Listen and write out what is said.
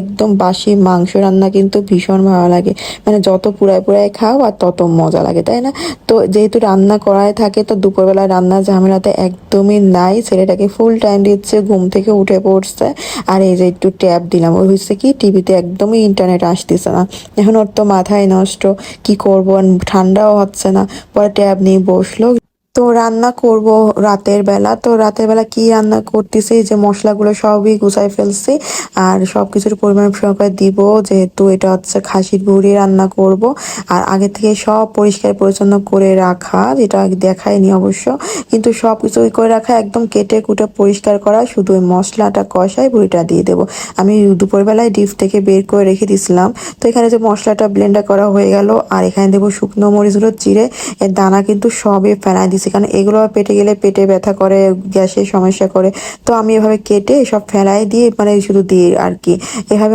একদম বাসি মাংস রান্না কিন্তু ভীষণ ভালো লাগে, মানে যত পুড়ায় পুড়ায় খাও আর তত মজা লাগে, তাই না? তো যেহেতু রান্না করাই থাকে, তো দুপুরবেলা রান্নার ঝামেলাতে একদমই নাই। ছেলেটাকে ফুল টাইম দিচ্ছে, ঘুম থেকে উঠে পড়ছে। আর এই যে একটু ট্যাব দিলাম, ওই হচ্ছে কি টিভিতে একদমই ইন্টারনেট আসতেছে না। এখন ওর তো মাথায় নষ্ট, কি করবো, আর ঠান্ডাও হচ্ছে না। পরে ট্যাব নিয়ে বসলো। তো রান্না করব রাতের বেলা। তো রাতের বেলা কি রান্না করতেছি, যে মশলাগুলো সবই গুছাই ফেলছি আর সবকিছুর পরিমাণ সহকারে দিব, যেহেতু এটা হচ্ছে খাসির ভুঁড়ি রান্না করব। আর আগে থেকে সব পরিষ্কার পরিচ্ছন্ন করে রাখা, যেটা আগে দেখায়নি অবশ্য, কিন্তু সব কিছু করে রাখা, একদম কেটে কুটে পরিষ্কার করা, শুধু ওই মশলাটা কষাই ভুঁড়িটা দিয়ে দেবো। আমি দুপুরবেলায় ডিপ থেকে বের করে রেখে দিছিলাম। তো এখানে যে মশলাটা ব্লেন্ডার করা হয়ে গেল, আর এখানে দেবো শুকনো মরিচগুলো চিড়ে। এর দানা কিন্তু সবে ফেলাই দিছি, কারণ এগুলো পেটে গেলে পেটে ব্যথা করে, গ্যাসের সমস্যা করে। তো আমি এভাবে কেটে সব ফেলাই দিয়ে, মানে শুধু দিই আর কি, এভাবে